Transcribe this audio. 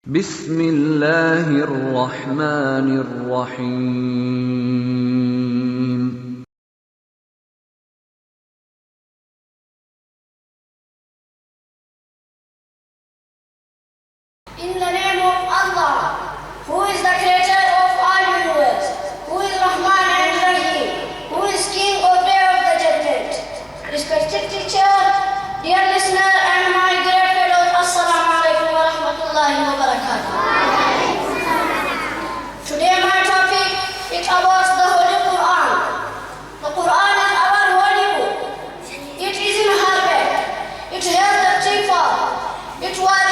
بسم الله الرحمن الرحيم In the name of Allah, who is the creator of all universe, who is Rahman and Rahim, who is King of Day of the Judgment. Respected teacher, dear listener, and my dear fellows, Assalamu alaikum wa rahmatullahi wa barakatuh. Today my topic is about the Holy Quran. The Quran is our holy book. It is in her bed. It has the tree form. It was